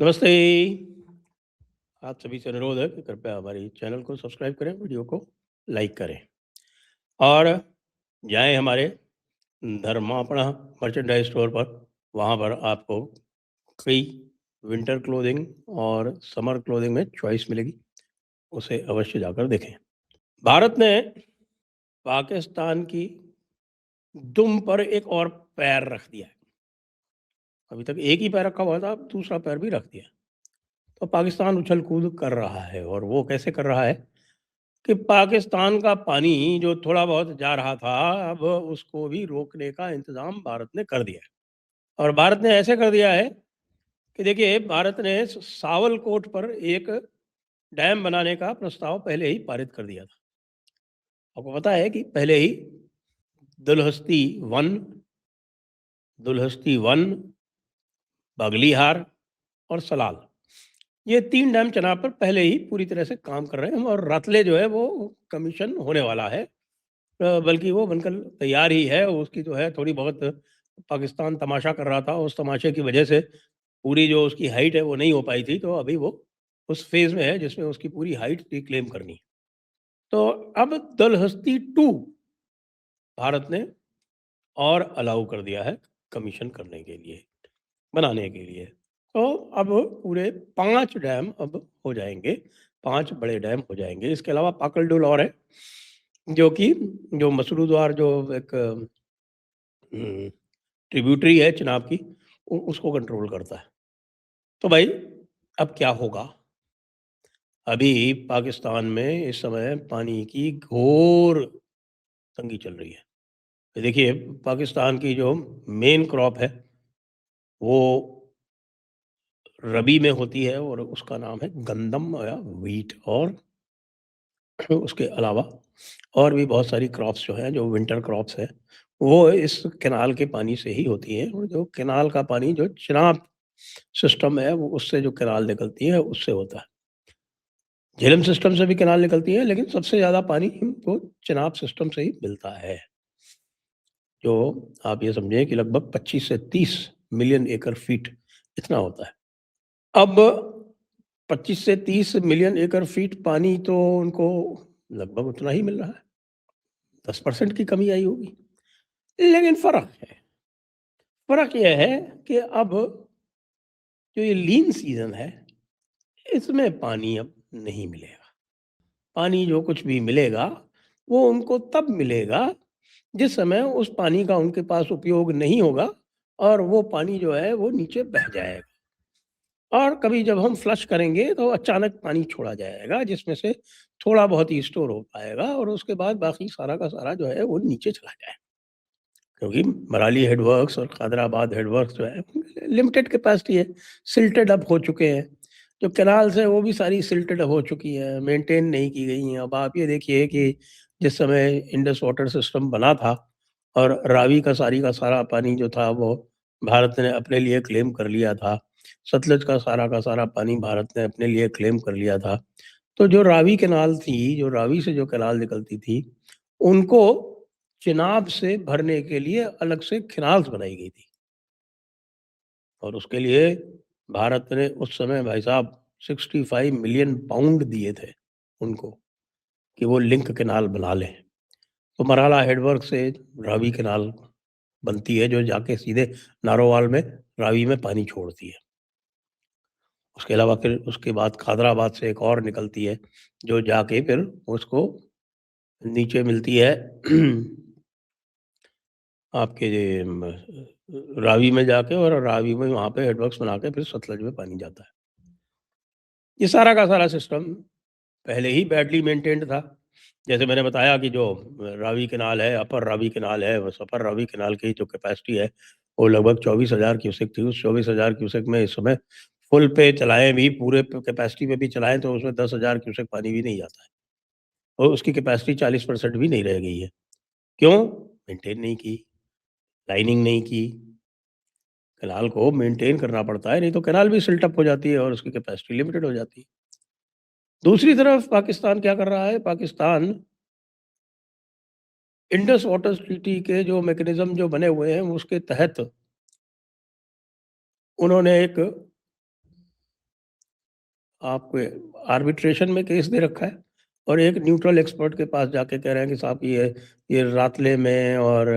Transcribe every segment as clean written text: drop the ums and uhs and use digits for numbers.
नमस्ते। आप सभी से अनुरोध है कि कृपया हमारी चैनल को सब्सक्राइब करें, वीडियो को लाइक करें और जाएं हमारे धर्मापणा मर्चेंडाइज स्टोर पर। वहां पर आपको कई विंटर क्लोथिंग और समर क्लोथिंग में चॉइस मिलेगी, उसे अवश्य जाकर देखें। भारत ने पाकिस्तान की दुम पर एक और पैर रख दिया है। अभी तक एक ही पैर रखा हुआ था, अब दूसरा पैर भी रख दिया। तो पाकिस्तान उछल कूद कर रहा है, और वो कैसे कर रहा है कि पाकिस्तान का पानी जो थोड़ा बहुत जा रहा था, अब उसको भी रोकने का इंतजाम भारत ने कर दिया है। और भारत ने ऐसे कर दिया है कि देखिए, भारत ने सावलकोट पर एक डैम बनाने का प्रस्ताव पहले ही पारित कर दिया था। आपको पता है कि पहले ही दुलहस्ती वन, बगलीहार और सलाल, ये 3 डैम चनाब पर पहले ही पूरी तरह से काम कर रहे हैं, और रतले जो है वो कमीशन होने वाला है। बल्कि वो बनकर तैयार ही है। उसकी जो है थोड़ी बहुत पाकिस्तान तमाशा कर रहा था, उस तमाशे की वजह से पूरी जो उसकी हाइट है वो नहीं हो पाई थी। तो अभी वो उस फेज़ में है जिसमें उसकी पूरी हाइट रिक्लेम करनी है। तो अब दलहस्ती 2 भारत ने और अलाउ कर दिया है कमीशन करने के लिए, बनाने के लिए। तो अब पूरे 5 डैम अब हो जाएँगे, 5 बड़े डैम हो जाएँगे। इसके अलावा पाकलडुल और है, जो कि जो मसरूद्वार जो एक ट्रिब्यूटरी है चिनाब की, उसको कंट्रोल करता है। तो भाई, अब क्या होगा? अभी पाकिस्तान में इस समय पानी की घोर तंगी चल रही है। देखिए, पाकिस्तान की जो मेन क्रॉप है वो रबी में होती है, और उसका नाम है गंदम या व्हीट। और उसके अलावा और भी बहुत सारी क्रॉप्स जो हैं, जो विंटर क्रॉप्स हैं, वो इस कैनाल के पानी से ही होती हैं। और जो कैनाल का पानी जो चिनाब सिस्टम है, वो उससे जो कैनाल निकलती है उससे होता है। झेलम सिस्टम से भी कैनाल निकलती है, लेकिन सबसे ज़्यादा पानी हमको चिनाब सिस्टम से ही मिलता है। जो आप ये समझें कि लगभग 25 से 30 मिलियन एकड़ फीट इतना होता है। अब 25 से 30 मिलियन एकड़ फीट पानी तो उनको लगभग उतना ही मिल रहा है। 10% की कमी आई होगी। लेकिन फ़र्क ये है कि अब जो ये लीन सीज़न है, इसमें पानी अब नहीं मिलेगा। पानी जो कुछ भी मिलेगा, वो उनको तब मिलेगा जिस समय उस पानी का उनके पास उपयोग नहीं होगा, और वो पानी जो है वो नीचे बह जाएगा। और कभी जब हम फ्लश करेंगे तो अचानक पानी छोड़ा जाएगा, जिसमें से थोड़ा बहुत ही स्टोर हो पाएगा, और उसके बाद बाकी सारा का सारा जो है वो नीचे चला जाएगा। क्योंकि मराली हेडवर्क्स और कादराबाद हेडवर्क्स जो है लिमिटेड कैपेसिटी है, सिल्टेड अप हो चुके हैं। जो कैनाल्स हैं वो भी सारी सिल्टेड अप हो चुकी हैं, मेंटेन नहीं की गई हैं। अब आप ये देखिए कि जिस समय इंडस वाटर सिस्टम बना था और रावी का सारा पानी जो था वो भारत ने अपने लिए क्लेम कर लिया था। सतलज का सारा पानी भारत ने अपने लिए क्लेम कर लिया था। तो जो रावी कैनाल थी, जो रावी से जो कैनाल निकलती थी, उनको चिनाब से भरने के लिए अलग से कैनाल्स बनाई गई थी। और उसके लिए भारत ने उस समय भाई साहब 65 मिलियन पाउंड दिए थे उनको, कि वो लिंक कैनाल बना लें। तो मराला हेडवर्क से रावी कैनाल बनती है, जो जाके सीधे नारोवाल में रावी में पानी छोड़ती है। उसके अलावा फिर उसके बाद खादराबाद से एक और निकलती है, जो जाके फिर उसको नीचे मिलती है आपके ये रावी में जाके, और रावी में वहाँ पे हेडवर्क्स बना के फिर सतलज में पानी जाता है। ये सारा का सारा सिस्टम पहले ही बैडली मेंटेन्ड था। जैसे मैंने बताया कि जो रावी कैनाल है, अपर रावी कैनाल है, उस अपर रावी कैनाल की जो कैपेसिटी है, वो लगभग 24,000 क्यूसेक थी। उस 24,000 क्यूसेक में इस समय फुल पे चलाएँ भी, पूरे प कैपेसिटी पे भी चलाएँ, तो उसमें 10,000 क्यूसेक पानी भी नहीं जाता है। और उसकी कैपेसिटी 40% भी नहीं रह गई है। क्यों? मेंटेन नहीं की, लाइनिंग नहीं की। कैनाल को मेंटेन करना पड़ता है, नहीं तो कैनाल भी सिल्ट अप हो जाती है और उसकी कैपेसिटी लिमिटेड हो जाती है। दूसरी तरफ पाकिस्तान क्या कर रहा है? पाकिस्तान इंडस वाटर ट्रीटी के जो मैकेनिज्म जो बने हुए हैं, उसके तहत उन्होंने एक आपको आर्बिट्रेशन में केस दे रखा है और एक न्यूट्रल एक्सपर्ट के पास जाके कह रहे हैं कि साहब ये रातले में और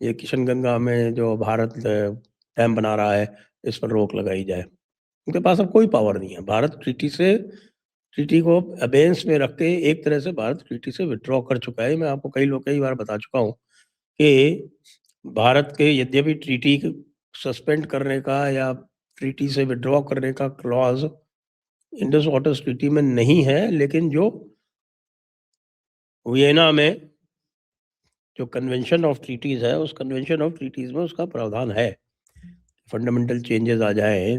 ये किशनगंगा में जो भारत डैम बना रहा है, इस पर रोक लगाई जाए। उनके पास अब कोई पावर नहीं है। भारत ट्रीटी को अबेंस में रख के एक तरह से भारत ट्रीटी से विथड्रॉ कर चुका है। मैं आपको कई बार बता चुका हूँ कि भारत के यद्यपि ट्रीटी सस्पेंड करने का या ट्रीटी से विथड्रॉ करने का क्लॉज इंडस वाटर ट्रीटी में नहीं है, लेकिन जो वियना में जो कन्वेंशन ऑफ ट्रीटीज है, उस कन्वेंशन ऑफ ट्रीटीज में उसका प्रावधान है। फंडामेंटल चेंजेस आ जाए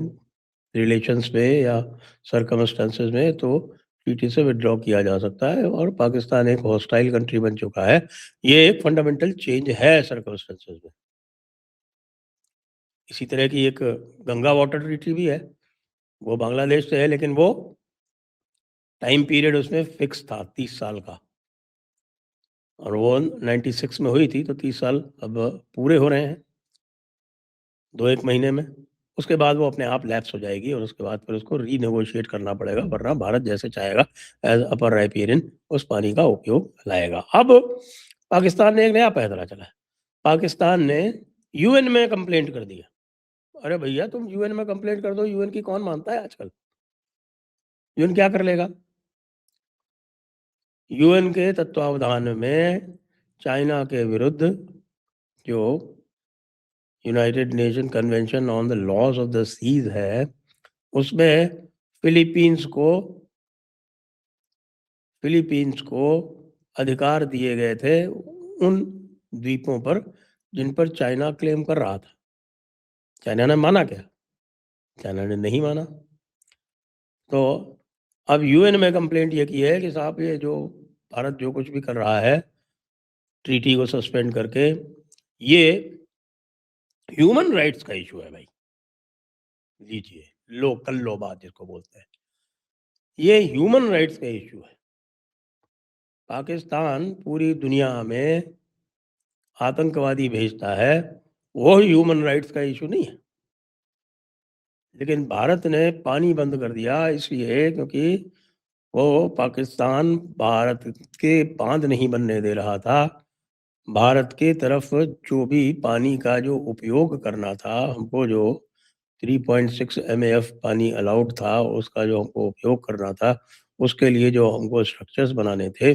रिलेशंस में या सर्कमस्टेंसेस में तो ट्रीटी से विथड्रॉ किया जा सकता है और पाकिस्तान एक हॉस्टाइल कंट्री बन चुका है। ये एक फंडामेंटल चेंज है सर्कमस्टेंसेस में। इसी तरह की एक गंगा वाटर ट्रीटी भी है, वो बांग्लादेश से है, लेकिन वो टाइम पीरियड उसमें फिक्स था 30 साल का और वो 96 में हुई थी, तो 30 साल अब पूरे हो रहे हैं 2-1 महीने में। उसके बाद वो अपने आप लैप्स हो जाएगी और उसके बाद फिर उसको रीनेगोशिएट करना पड़ेगा, वरना भारत जैसे चाहेगा एज़ अपर राइपेरियन उस पानी का उपयोग लाएगा। अब पाकिस्तान ने एक नया पैंतरा चला है। पाकिस्तान ने यूएन में कंप्लेंट कर दी है। अरे भैया, तुम यूएन में कंप्लेंट कर दो, यूएन की कौन मानता है आजकल? यूएन क्या कर लेगा? यूएन के तत्वावधान में चाइना के विरुद्ध जो United Nation convention on the laws of the seas है, उसमें फिलीपींस को अधिकार दिए गए थे उन द्वीपों पर जिन पर चाइना क्लेम कर रहा था। चाइना ने माना क्या? चाइना ने नहीं माना। तो अब यूएन में कंप्लेंट ये की है कि साहब ये जो भारत जो कुछ भी कर रहा है ट्रीटी को सस्पेंड करके, ये ह्यूमन राइट्स का इशू है भाई। लीजिए, लोकल लो बात जिसको बोलते हैं, ये ह्यूमन राइट्स का इशू है। पाकिस्तान पूरी दुनिया में आतंकवादी भेजता है, वो ह्यूमन राइट्स का इशू नहीं है। लेकिन भारत ने पानी बंद कर दिया इसलिए क्योंकि वो पाकिस्तान भारत के बांध नहीं बनने दे रहा था। भारत के तरफ जो भी पानी का जो उपयोग करना था, हमको जो 3.6 MAF पानी अलाउड था, उसका जो हमको उपयोग करना था, उसके लिए जो हमको स्ट्रक्चर्स बनाने थे,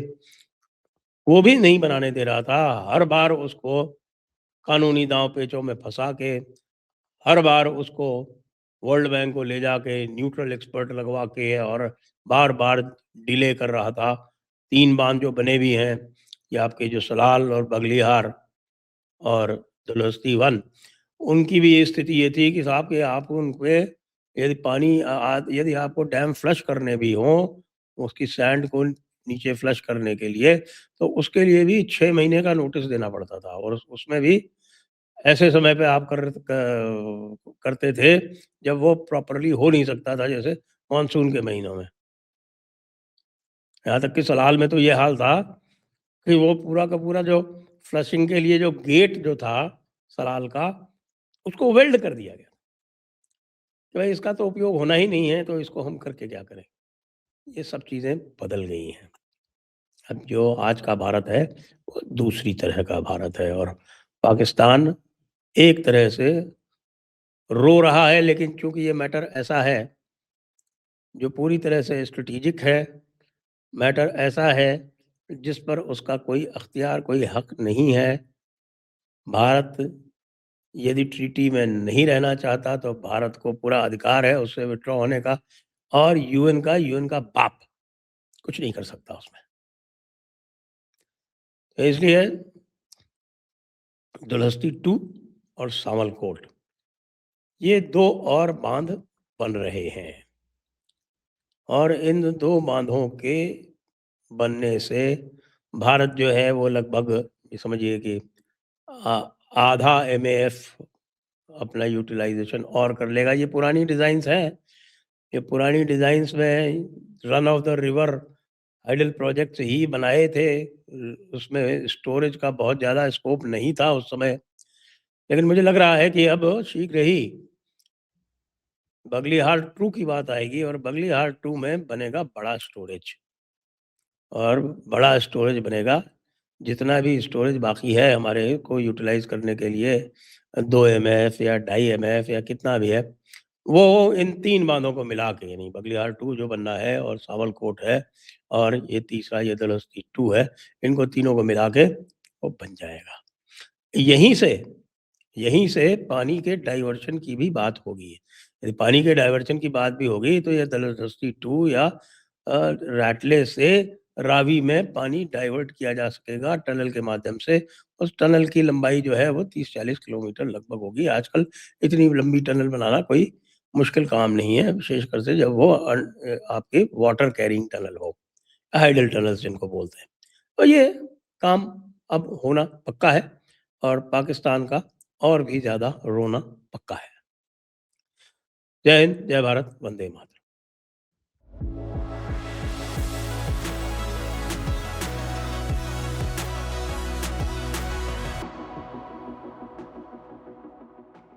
वो भी नहीं बनाने दे रहा था। हर बार उसको कानूनी दांव-पेचों में फँसा के, हर बार उसको वर्ल्ड बैंक को ले जाके न्यूट्रल एक्सपर्ट लगवा के और बार-बार डिले कर रहा था। 3 बांध जो बने भी हैं, ये आपके जो सलाल और बगलिहार और दुलहस्ती 1, उनकी भी ये स्थिति ये थी कि साहब कि आप उनपे यदि यदि आपको डैम फ्लश करने भी हों, उसकी सैंड को नीचे फ्लश करने के लिए, तो उसके लिए भी 6 महीने का नोटिस देना पड़ता था और उसमें भी ऐसे समय पे आप करते थे जब वो प्रॉपर्ली हो नहीं सकता था, जैसे मानसून के महीनों में। यहाँ तक कि सलाल में तो ये हाल था कि वो पूरा का पूरा जो फ्लशिंग के लिए जो गेट जो था सलाल का, उसको वेल्ड कर दिया गया कि भाई इसका तो उपयोग होना ही नहीं है, तो इसको हम करके क्या करें? ये सब चीज़ें बदल गई हैं। अब जो आज का भारत है, वो दूसरी तरह का भारत है और पाकिस्तान एक तरह से रो रहा है, लेकिन चूँकि ये मैटर ऐसा है, जो पूरी तरह से स्ट्रैटेजिक है, मैटर ऐसा है, जिस पर उसका कोई अख्तियार, कोई हक नहीं है। भारत यदि ट्रीटी में नहीं रहना चाहता, तो भारत को पूरा अधिकार है उससे विथड्रॉ होने का और यूएन का बाप कुछ नहीं कर सकता उसमें। तो इसलिए दुलहस्ती 2 और सावलकोट, ये 2 और बाँध बन रहे हैं और इन 2 बाँधों के बनने से भारत जो है वो लगभग ये समझिए कि आ आधा एमएएफ अपना यूटिलाइज़ेशन और कर लेगा। ये पुरानी डिज़ाइन्स हैं, ये पुरानी डिज़ाइन्स में run of the river hydel projects ही बनाए थे। उसमें स्टोरेज का बहुत ज़्यादा स्कोप नहीं था उस समय। लेकिन मुझे लग रहा है कि अब शीघ्र ही बगलिहार 2 की बात आएगी और बगलिहार 2 में बनेगा बड़ा स्टोरेज और बड़ा स्टोरेज बनेगा। जितना भी स्टोरेज बाकी है हमारे को यूटिलाइज़ करने के लिए 2 एमएफ या ढाई एमएफ या कितना भी है, वो इन 3 बाँधों को मिला के यानी बगलिहार 2 जो बनना है और सावलकोट है और ये तीसरा ये दलहस्ती 2 है, इनको तीनों को मिला के वो बन जाएगा। यहीं से यहीं से पानी के डाइवर्शन की भी बात होगी। यदि पानी के डाइवर्शन की बात भी होगी तो ये दलदस्ती 2 या रैटले से रावी में पानी डाइवर्ट किया जा सकेगा टनल के माध्यम से। उस टनल की लंबाई जो है वो 30-40 किलोमीटर लगभग होगी। आजकल इतनी लंबी टनल बनाना कोई मुश्किल काम नहीं है, विशेषकर से जब वो आपके वाटर कैरिंग टनल हो, हाइडल टनल्स जिनको बोलते हैं। तो ये काम अब होना पक्का है और पाकिस्तान का और भी ज़्यादा रोना पक्का है। जय हिंद, जय भारत, वंदे मातरम।